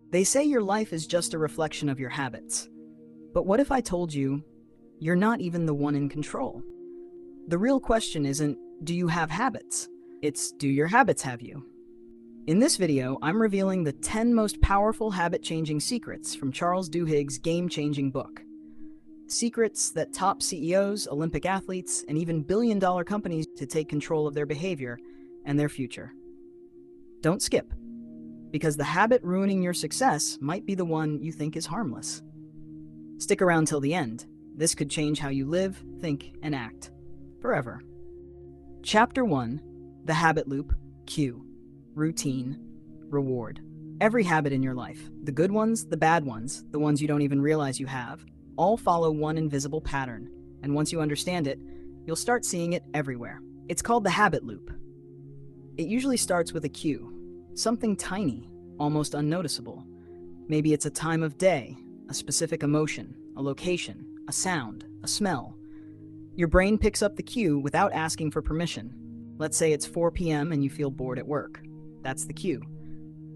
They say your life is just a reflection of your habits. But what if I told you you're not even the one in control? The real question isn't, do you have habits? It's, do your habits have you? In this video, I'm revealing the 10 most powerful habit-changing secrets from Charles Duhigg's game-changing book. Secrets that top CEOs, Olympic athletes, and even billion-dollar companies to take control of their behavior and their future. Don't skip, because the habit ruining your success might be the one you think is harmless. Stick around till the end. This could change how you live, think, and act forever. Chapter 1: The Habit Loop. Cue, routine, reward. Every habit in your life, the good ones, the bad ones, the ones you don't even realize you have, all follow one invisible pattern. And once you understand it, you'll start seeing it everywhere. It's called the habit loop. It usually starts with a cue, something tiny, almost unnoticeable. Maybe it's a time of day, a specific emotion, a location, a sound, a smell. Your brain picks up the cue without asking for permission. Let's say it's 4 p.m. and you feel bored at work. That's the cue.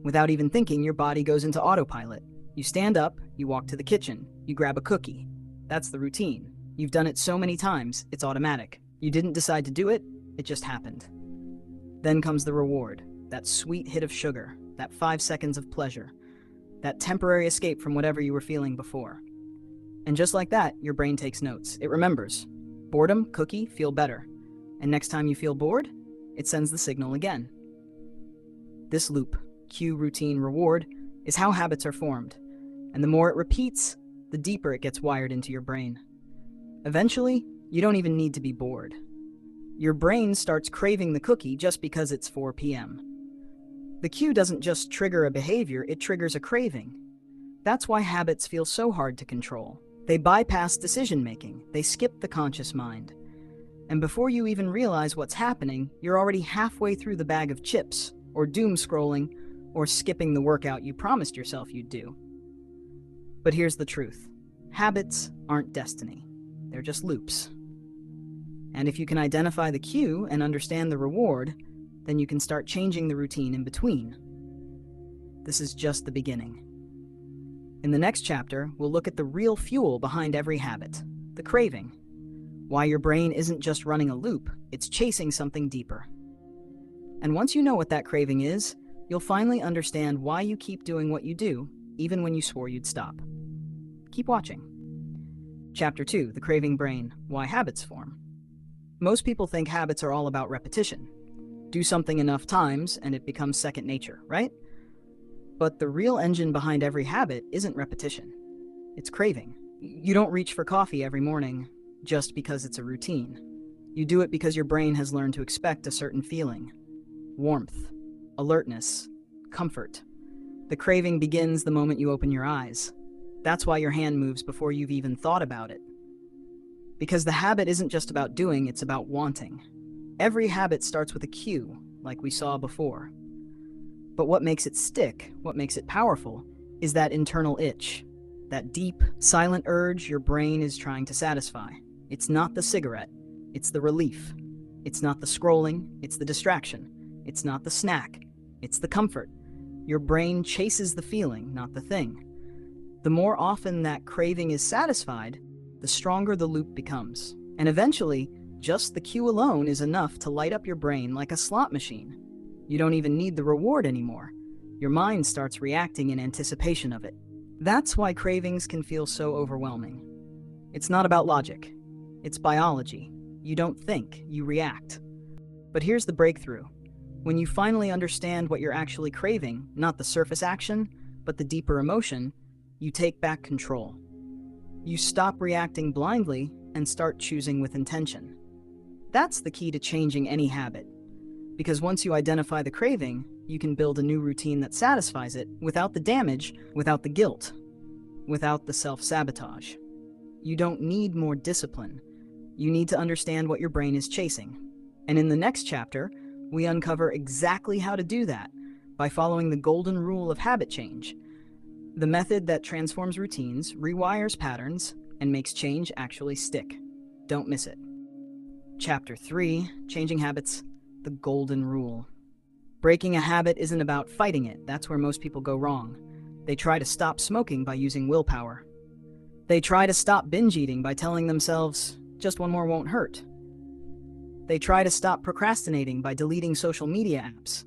Without even thinking, your body goes into autopilot. You stand up, you walk to the kitchen, you grab a cookie. That's the routine. You've done it so many times, it's automatic. You didn't decide to do it, it just happened. Then comes the reward, that sweet hit of sugar, that 5 seconds of pleasure, that temporary escape from whatever you were feeling before. And just like that, your brain takes notes. It remembers. Boredom, cookie, feel better. And next time you feel bored, it sends the signal again. This loop, cue, routine, reward, is how habits are formed. And the more it repeats, the deeper it gets wired into your brain. Eventually, you don't even need to be bored. Your brain starts craving the cookie just because it's 4 p.m. The cue doesn't just trigger a behavior, it triggers a craving. That's why habits feel so hard to control. They bypass decision-making, they skip the conscious mind. And before you even realize what's happening, you're already halfway through the bag of chips, or doom scrolling, or skipping the workout you promised yourself you'd do. But here's the truth. Habits aren't destiny. They're just loops. And if you can identify the cue and understand the reward, then you can start changing the routine in between. This is just the beginning. In the next chapter, we'll look at the real fuel behind every habit, the craving. Why your brain isn't just running a loop, it's chasing something deeper. And once you know what that craving is, you'll finally understand why you keep doing what you do, even when you swore you'd stop. Keep watching. Chapter 2: The Craving Brain, Why Habits Form. Most people think habits are all about repetition. Do something enough times and it becomes second nature, right? But the real engine behind every habit isn't repetition. It's craving. You don't reach for coffee every morning just because it's a routine. You do it because your brain has learned to expect a certain feeling. Warmth, alertness, comfort. The craving begins the moment you open your eyes. That's why your hand moves before you've even thought about it. Because the habit isn't just about doing, it's about wanting. Every habit starts with a cue, like we saw before. But what makes it stick, what makes it powerful, is that internal itch, that deep, silent urge your brain is trying to satisfy. It's not the cigarette, it's the relief. It's not the scrolling, it's the distraction. It's not the snack, it's the comfort. Your brain chases the feeling, not the thing. The more often that craving is satisfied, the stronger the loop becomes. And eventually, just the cue alone is enough to light up your brain like a slot machine. You don't even need the reward anymore. Your mind starts reacting in anticipation of it. That's why cravings can feel so overwhelming. It's not about logic. It's biology. You don't think, you react. But here's the breakthrough. When you finally understand what you're actually craving, not the surface action, but the deeper emotion, you take back control. You stop reacting blindly and start choosing with intention. That's the key to changing any habit. Because once you identify the craving, you can build a new routine that satisfies it without the damage, without the guilt, without the self-sabotage. You don't need more discipline. You need to understand what your brain is chasing. And in the next chapter, we uncover exactly how to do that by following the golden rule of habit change, the method that transforms routines, rewires patterns, and makes change actually stick. Don't miss it. Chapter 3, Changing Habits, the Golden Rule. Breaking a habit isn't about fighting it. That's where most people go wrong. They try to stop smoking by using willpower. They try to stop binge eating by telling themselves, just one more won't hurt. They try to stop procrastinating by deleting social media apps.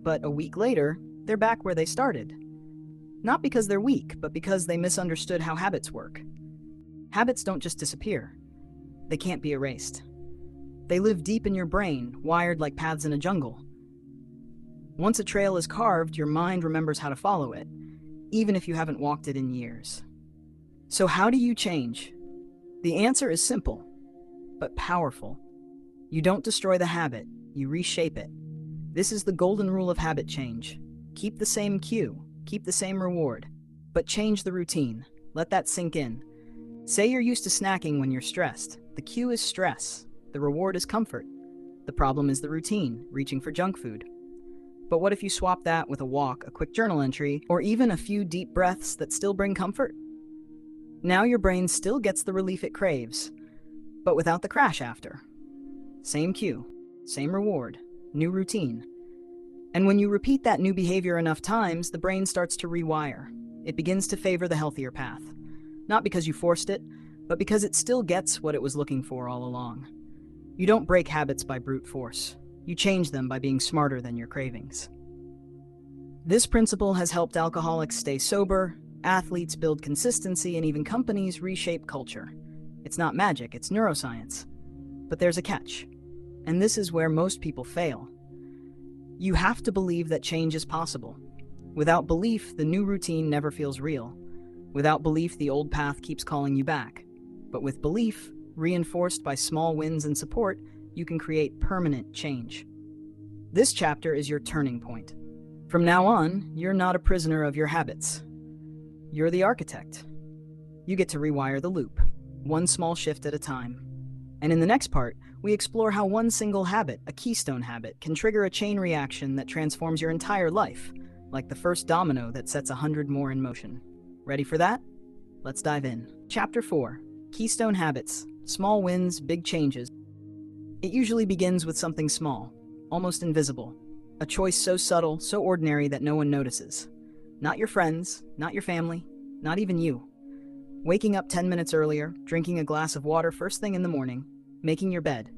But a week later, they're back where they started. Not because they're weak, but because they misunderstood how habits work. Habits don't just disappear. They can't be erased. They live deep in your brain, wired like paths in a jungle. Once a trail is carved, your mind remembers how to follow it, even if you haven't walked it in years. So how do you change? The answer is simple, but powerful. You don't destroy the habit, you reshape it. This is the golden rule of habit change. Keep the same cue, keep the same reward, but change the routine. Let that sink in. Say you're used to snacking when you're stressed. The cue is stress. The reward is comfort. The problem is the routine, reaching for junk food. But what if you swap that with a walk, a quick journal entry, or even a few deep breaths that still bring comfort? Now your brain still gets the relief it craves, but without the crash after. Same cue, same reward, new routine. And when you repeat that new behavior enough times, the brain starts to rewire. It begins to favor the healthier path. Not because you forced it, but because it still gets what it was looking for all along. You don't break habits by brute force. You change them by being smarter than your cravings. This principle has helped alcoholics stay sober, athletes build consistency, and even companies reshape culture. It's not magic, it's neuroscience. But there's a catch. And this is where most people fail. You have to believe that change is possible. Without belief, the new routine never feels real. Without belief, the old path keeps calling you back. But with belief, reinforced by small wins and support, you can create permanent change. This chapter is your turning point. From now on, you're not a prisoner of your habits. You're the architect. You get to rewire the loop, one small shift at a time. And in the next part, we explore how one single habit, a keystone habit, can trigger a chain reaction that transforms your entire life, like the first domino that sets 100 more in motion. Ready for that? Let's dive in. Chapter 4. Keystone Habits. Small wins, big changes. It usually begins with something small, almost invisible. A choice so subtle, so ordinary that no one notices. Not your friends, not your family, not even you. Waking up 10 minutes earlier, drinking a glass of water first thing in the morning, making your bed.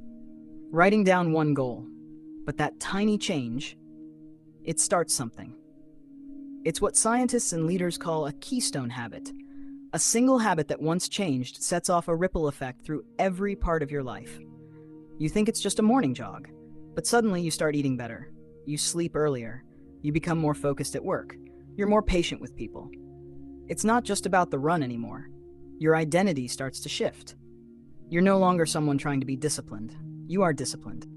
Writing down one goal. But that tiny change, it starts something. It's what scientists and leaders call a keystone habit. A single habit that once changed sets off a ripple effect through every part of your life. You think it's just a morning jog, but suddenly you start eating better. You sleep earlier. You become more focused at work. You're more patient with people. It's not just about the run anymore. Your identity starts to shift. You're no longer someone trying to be disciplined. You are disciplined.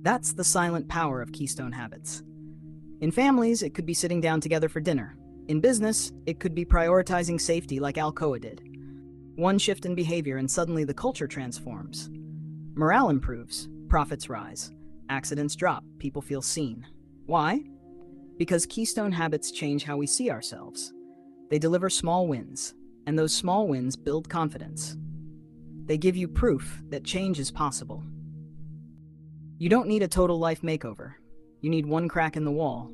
That's the silent power of keystone habits. In families, it could be sitting down together for dinner. In business, it could be prioritizing safety like Alcoa did. One shift in behavior and suddenly the culture transforms. Morale improves, profits rise, accidents drop, people feel seen. Why? Because keystone habits change how we see ourselves. They deliver small wins, and those small wins build confidence. They give you proof that change is possible. You don't need a total life makeover. You need one crack in the wall,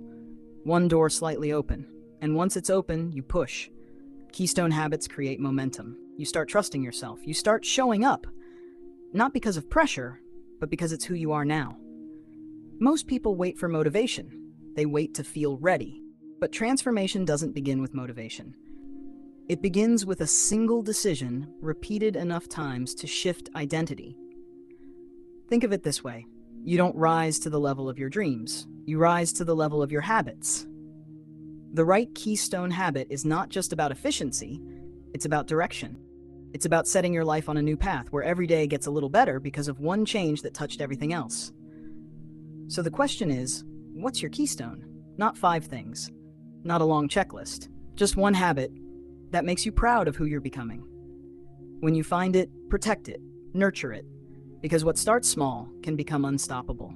one door slightly open, and once it's open, you push. Keystone habits create momentum. You start trusting yourself. You start showing up. Not because of pressure, but because it's who you are now. Most people wait for motivation. They wait to feel ready. But transformation doesn't begin with motivation. It begins with a single decision repeated enough times to shift identity. Think of it this way. You don't rise to the level of your dreams. You rise to the level of your habits. The right keystone habit is not just about efficiency, it's about direction. It's about setting your life on a new path where every day gets a little better because of one change that touched everything else. So the question is, what's your keystone? Not 5 things, not a long checklist, just one habit that makes you proud of who you're becoming. When you find it, protect it, nurture it, because what starts small can become unstoppable.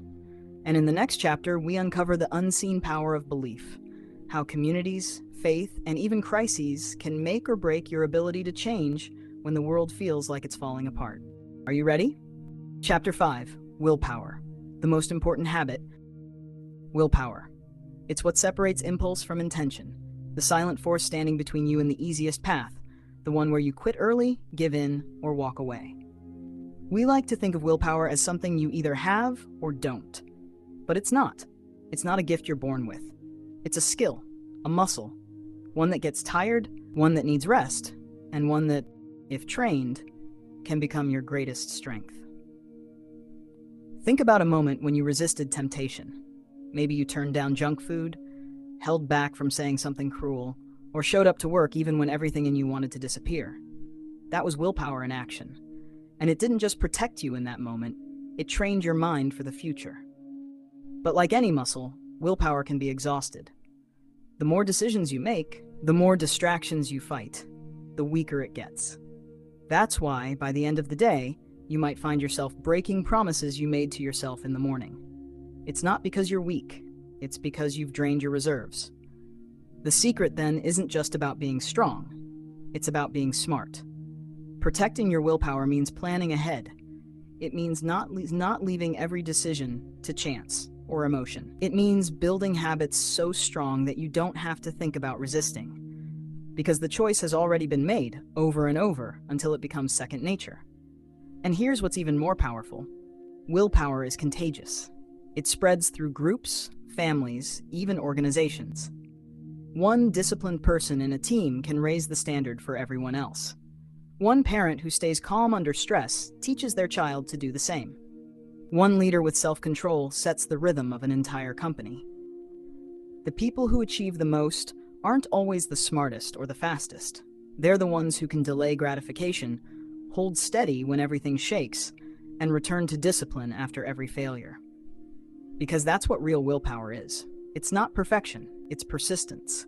And in the next chapter, we uncover the unseen power of belief, how communities, faith, and even crises can make or break your ability to change when the world feels like it's falling apart. Are you ready? Chapter 5, Willpower. The most important habit, willpower. It's what separates impulse from intention. the silent force standing between you and the easiest path, the one where you quit early, give in, or walk away. We like to think of willpower as something you either have or don't. But it's not. It's not a gift you're born with. It's a skill, a muscle, one that gets tired, one that needs rest, and one that, if trained, can become your greatest strength. Think about a moment when you resisted temptation. Maybe you turned down junk food, held back from saying something cruel, or showed up to work even when everything in you wanted to disappear. That was willpower in action. And it didn't just protect you in that moment, it trained your mind for the future. But like any muscle, willpower can be exhausted. The more decisions you make, the more distractions you fight, the weaker it gets. That's why, by the end of the day, you might find yourself breaking promises you made to yourself in the morning. It's not because you're weak, it's because you've drained your reserves. The secret, then, isn't just about being strong, it's about being smart. Protecting your willpower means planning ahead. It means not leaving every decision to chance or emotion. It means building habits so strong that you don't have to think about resisting, because the choice has already been made over and over until it becomes second nature. And here's what's even more powerful. Willpower is contagious. It spreads through groups, families, even organizations. One disciplined person in a team can raise the standard for everyone else. One parent who stays calm under stress teaches their child to do the same. One leader with self-control sets the rhythm of an entire company. The people who achieve the most aren't always the smartest or the fastest. They're the ones who can delay gratification, hold steady when everything shakes, and return to discipline after every failure. Because that's what real willpower is. It's not perfection, it's persistence.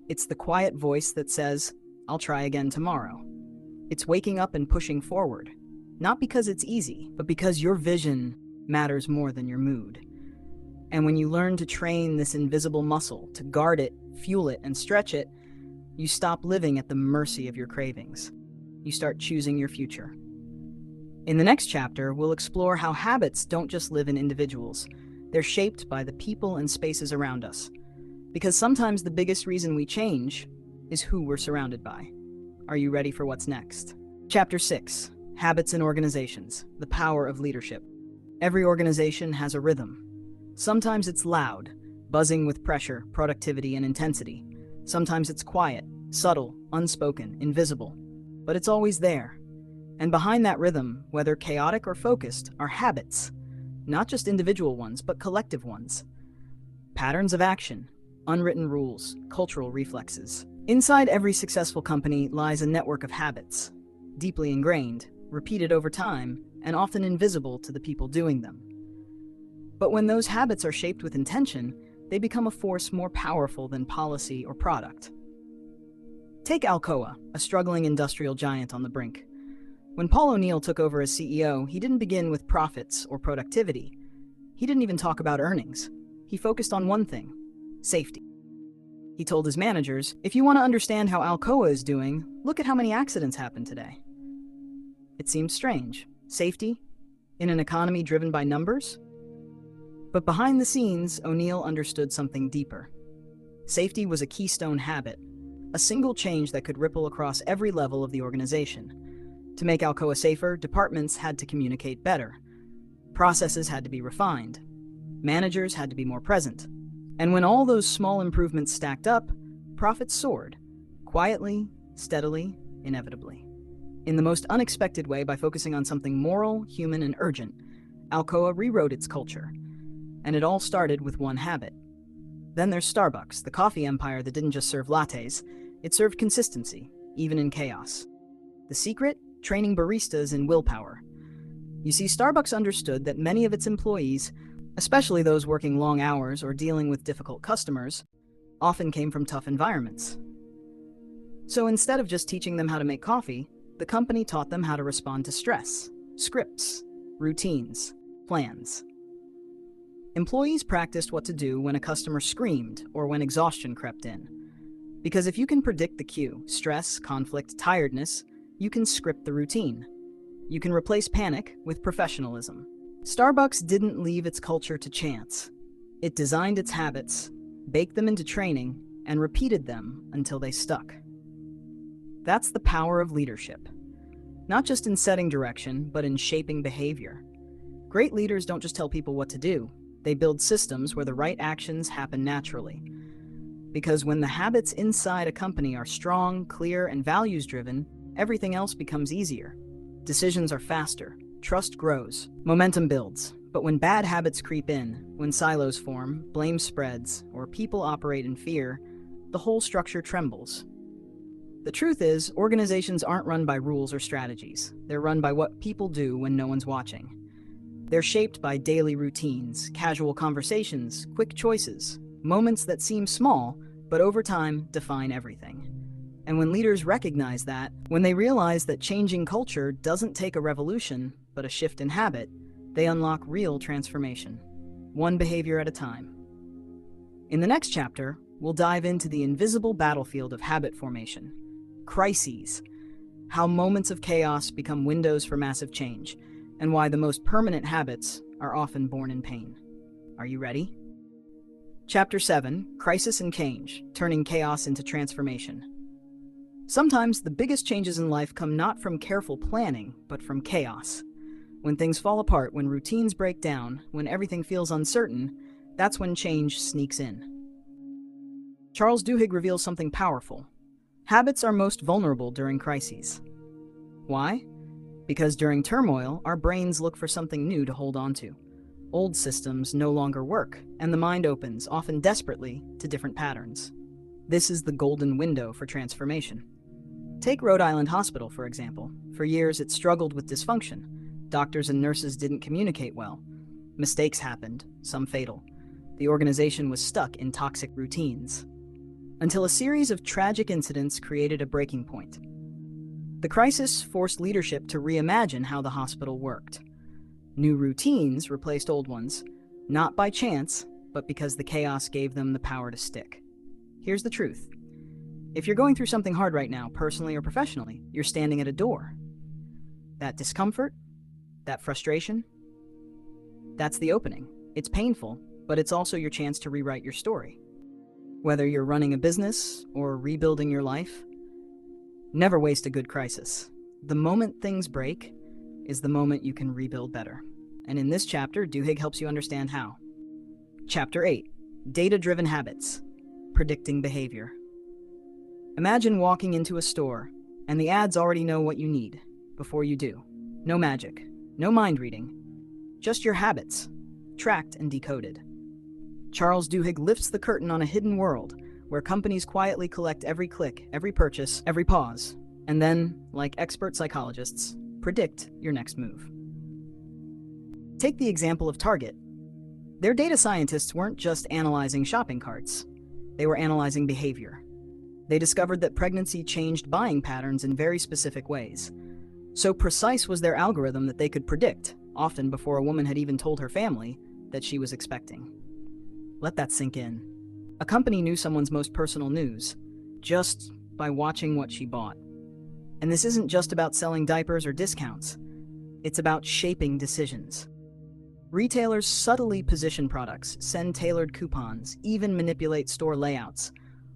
It's the quiet voice that says, "I'll try again tomorrow." It's waking up and pushing forward, not because it's easy, but because your vision matters more than your mood. And when you learn to train this invisible muscle, to guard it, fuel it, and stretch it, you stop living at the mercy of your cravings. You start choosing your future. In the next chapter, we'll explore how habits don't just live in individuals. They're shaped by the people and spaces around us. Because sometimes the biggest reason we change is who we're surrounded by. Are you ready for what's next? Chapter 6, Habits in Organizations, the Power of Leadership. Every organization has a rhythm. Sometimes it's loud, buzzing with pressure, productivity, and intensity. Sometimes it's quiet, subtle, unspoken, invisible. But it's always there. And behind that rhythm, whether chaotic or focused, are habits. Not just individual ones, but collective ones. Patterns of action, unwritten rules, cultural reflexes. Inside every successful company lies a network of habits, deeply ingrained, repeated over time, and often invisible to the people doing them. But when those habits are shaped with intention, they become a force more powerful than policy or product. Take Alcoa, a struggling industrial giant on the brink. When Paul O'Neill took over as CEO, he didn't begin with profits or productivity. He didn't even talk about earnings. He focused on one thing: safety. He told his managers, "If you want to understand how Alcoa is doing, look at how many accidents happened today." It seems strange. Safety? In an economy driven by numbers? But behind the scenes, O'Neill understood something deeper. Safety was a keystone habit, a single change that could ripple across every level of the organization. To make Alcoa safer, departments had to communicate better. Processes had to be refined. Managers had to be more present. And when all those small improvements stacked up, profits soared. Quietly, steadily, inevitably. In the most unexpected way, by focusing on something moral, human, and urgent, Alcoa rewrote its culture. And it all started with one habit. Then there's Starbucks, the coffee empire that didn't just serve lattes, it served consistency, even in chaos. The secret? Training baristas in willpower. You see, Starbucks understood that many of its employees, especially those working long hours or dealing with difficult customers, often came from tough environments. So instead of just teaching them how to make coffee, the company taught them how to respond to stress, scripts, routines, plans. Employees practiced what to do when a customer screamed or when exhaustion crept in. Because if you can predict the cue, stress, conflict, tiredness, you can script the routine. You can replace panic with professionalism. Starbucks didn't leave its culture to chance. It designed its habits, baked them into training, and repeated them until they stuck. That's the power of leadership. Not just in setting direction, but in shaping behavior. Great leaders don't just tell people what to do. They build systems where the right actions happen naturally. Because when the habits inside a company are strong, clear, and values-driven, everything else becomes easier. Decisions are faster, trust grows, momentum builds. But when bad habits creep in, when silos form, blame spreads, or people operate in fear, the whole structure trembles. The truth is, organizations aren't run by rules or strategies. They're run by what people do when no one's watching. They're shaped by daily routines, casual conversations, quick choices, moments that seem small, but over time define everything. And when leaders recognize that, when they realize that changing culture doesn't take a revolution, but a shift in habit, they unlock real transformation, one behavior at a time. In the next chapter, we'll dive into the invisible battlefield of habit formation, crises, how moments of chaos become windows for massive change, and why the most permanent habits are often born in pain. Are you ready? Chapter 7, Crisis and Change, Turning Chaos into Transformation. Sometimes the biggest changes in life come not from careful planning, but from chaos. When things fall apart, when routines break down, when everything feels uncertain, that's when change sneaks in. Charles Duhigg reveals something powerful. Habits are most vulnerable during crises. Why? Because during turmoil, our brains look for something new to hold on to. Old systems no longer work, and the mind opens, often desperately, to different patterns. This is the golden window for transformation. Take Rhode Island Hospital, for example. For years, it struggled with dysfunction. Doctors and nurses didn't communicate well. Mistakes happened, some fatal. The organization was stuck in toxic routines. Until a series of tragic incidents created a breaking point. The crisis forced leadership to reimagine how the hospital worked. New routines replaced old ones, not by chance, but because the chaos gave them the power to stick. Here's the truth. If you're going through something hard right now, personally or professionally, you're standing at a door. That discomfort, that frustration, that's the opening. It's painful, but it's also your chance to rewrite your story. Whether you're running a business or rebuilding your life, never waste a good crisis. The moment things break is the moment you can rebuild better. And in this chapter, Duhigg helps you understand how. Chapter 8, Data-Driven Habits, Predicting Behavior. Imagine walking into a store, and the ads already know what you need before you do. No magic, no mind reading, just your habits, tracked and decoded. Charles Duhigg lifts the curtain on a hidden world where companies quietly collect every click, every purchase, every pause, and then, like expert psychologists, predict your next move. Take the example of Target. Their data scientists weren't just analyzing shopping carts. They were analyzing behavior. They discovered that pregnancy changed buying patterns in very specific ways. So precise was their algorithm that they could predict, often before a woman had even told her family that she was expecting. Let that sink in. A company knew someone's most personal news just by watching what she bought. And this isn't just about selling diapers or discounts. It's about shaping decisions. Retailers subtly position products, send tailored coupons, even manipulate store layouts,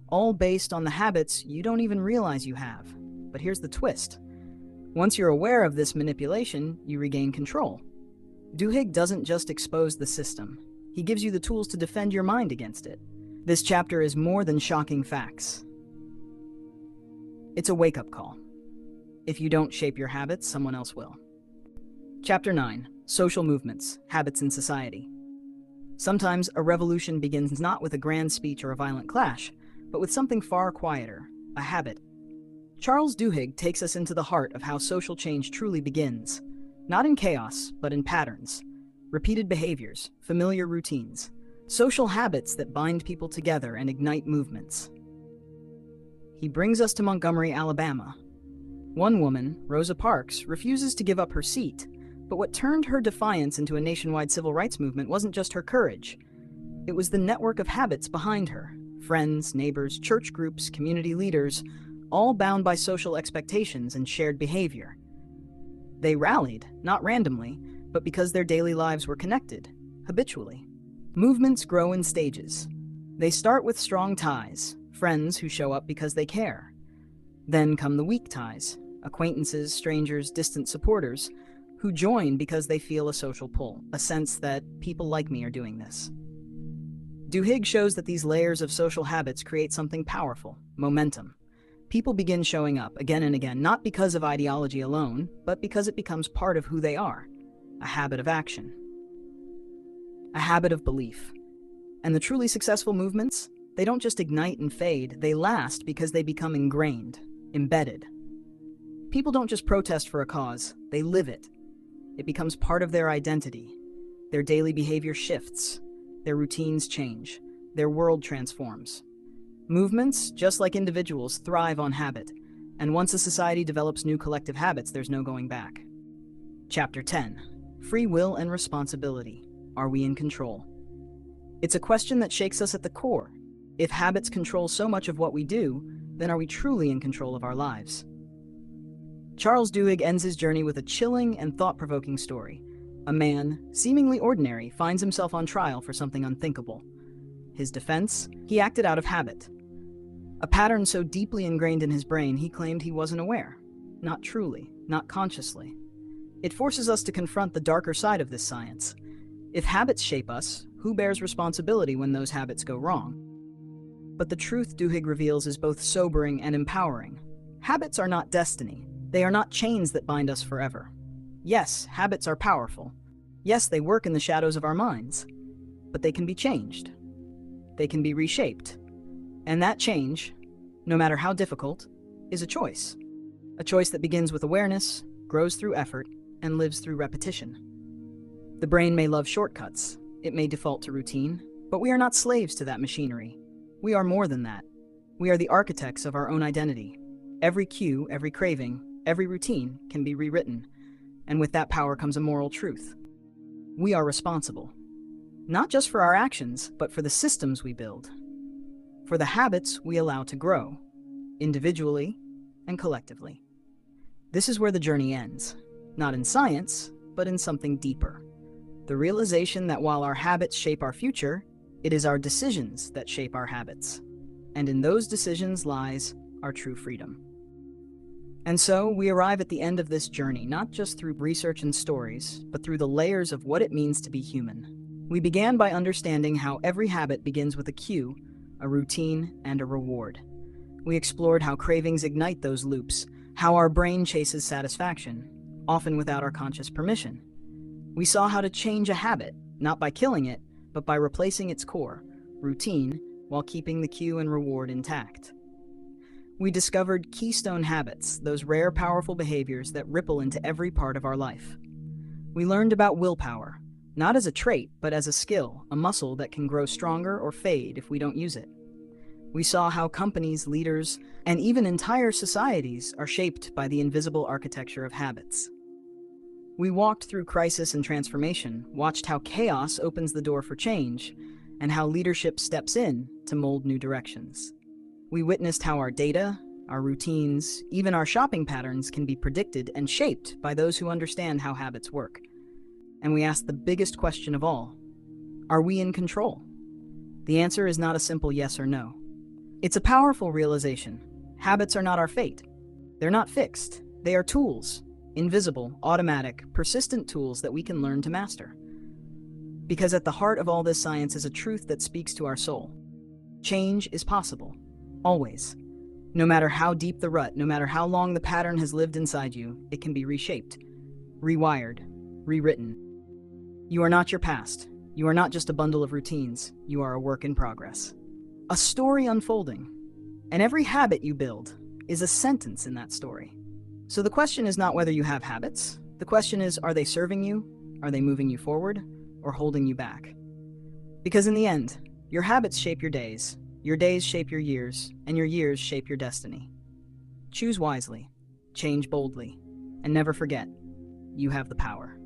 all based on the habits you don't even realize you have. But here's the twist. Once you're aware of this manipulation, you regain control. Duhigg doesn't just expose the system. He gives you the tools to defend your mind against it. This chapter is more than shocking facts. It's a wake-up call. If you don't shape your habits, someone else will. Chapter 9, Social Movements, Habits in Society. Sometimes a revolution begins not with a grand speech or a violent clash, but with something far quieter, a habit. Charles Duhigg takes us into the heart of how social change truly begins, not in chaos, but in patterns, repeated behaviors, familiar routines, social habits that bind people together and ignite movements. He brings us to Montgomery, Alabama. One woman, Rosa Parks, refuses to give up her seat, but what turned her defiance into a nationwide civil rights movement wasn't just her courage. It was the network of habits behind her. Friends, neighbors, church groups, community leaders, all bound by social expectations and shared behavior. They rallied, not randomly, but because their daily lives were connected, habitually. Movements grow in stages. They start with strong ties, friends who show up because they care. Then come the weak ties, acquaintances, strangers, distant supporters, who join because they feel a social pull, a sense that people like me are doing this. Duhigg shows that these layers of social habits create something powerful, momentum. People begin showing up again and again, not because of ideology alone, but because it becomes part of who they are, a habit of action, a habit of belief. And the truly successful movements, they don't just ignite and fade, they last because they become ingrained, embedded. People don't just protest for a cause, they live it. It becomes part of their identity. Their daily behavior shifts. Their routines change. Their world transforms. Movements, just like individuals, thrive on habit. And once a society develops new collective habits, there's no going back. Chapter 10. Free will and responsibility. Are we in control? It's a question that shakes us at the core. If habits control so much of what we do, then are we truly in control of our lives? Charles Duhigg ends his journey with a chilling and thought-provoking story. A man, seemingly ordinary, finds himself on trial for something unthinkable. His defense? He acted out of habit. A pattern so deeply ingrained in his brain, he claimed he wasn't aware. Not truly, not consciously. It forces us to confront the darker side of this science. If habits shape us, who bears responsibility when those habits go wrong? But the truth Duhigg reveals is both sobering and empowering. Habits are not destiny. They are not chains that bind us forever. Yes, habits are powerful. Yes, they work in the shadows of our minds. But they can be changed. They can be reshaped. And that change, no matter how difficult, is a choice. A choice that begins with awareness, grows through effort, and lives through repetition. The brain may love shortcuts. It may default to routine, but we are not slaves to that machinery. We are more than that. We are the architects of our own identity. Every cue, every craving, every routine can be rewritten, and with that power comes a moral truth. We are responsible, not just for our actions, but for the systems we build, for the habits we allow to grow, individually and collectively. This is where the journey ends, not in science, but in something deeper. The realization that while our habits shape our future, it is our decisions that shape our habits. And in those decisions lies our true freedom. And so we arrive at the end of this journey, not just through research and stories, but through the layers of what it means to be human. We began by understanding how every habit begins with a cue, a routine, and a reward. We explored how cravings ignite those loops, how our brain chases satisfaction, often without our conscious permission. We saw how to change a habit, not by killing it, but by replacing its core, routine, while keeping the cue and reward intact. We discovered keystone habits, those rare, powerful behaviors that ripple into every part of our life. We learned about willpower, not as a trait, but as a skill, a muscle that can grow stronger or fade if we don't use it. We saw how companies, leaders, and even entire societies are shaped by the invisible architecture of habits. We walked through crisis and transformation, watched how chaos opens the door for change, and how leadership steps in to mold new directions. We witnessed how our data, our routines, even our shopping patterns can be predicted and shaped by those who understand how habits work. And we asked the biggest question of all: are we in control? The answer is not a simple yes or no. It's a powerful realization. Habits are not our fate. They're not fixed. They are tools, invisible, automatic, persistent tools that we can learn to master. Because at the heart of all this science is a truth that speaks to our soul. Change is possible. Always. No matter how deep the rut, no matter how long the pattern has lived inside you, it can be reshaped, rewired, rewritten. You are not your past. You are not just a bundle of routines. You are a work in progress. A story unfolding. And every habit you build is a sentence in that story. So the question is not whether you have habits. The question is, are they serving you? Are they moving you forward? Or holding you back? Because in the end, your habits shape your days shape your years, and your years shape your destiny. Choose wisely, change boldly, and never forget, you have the power.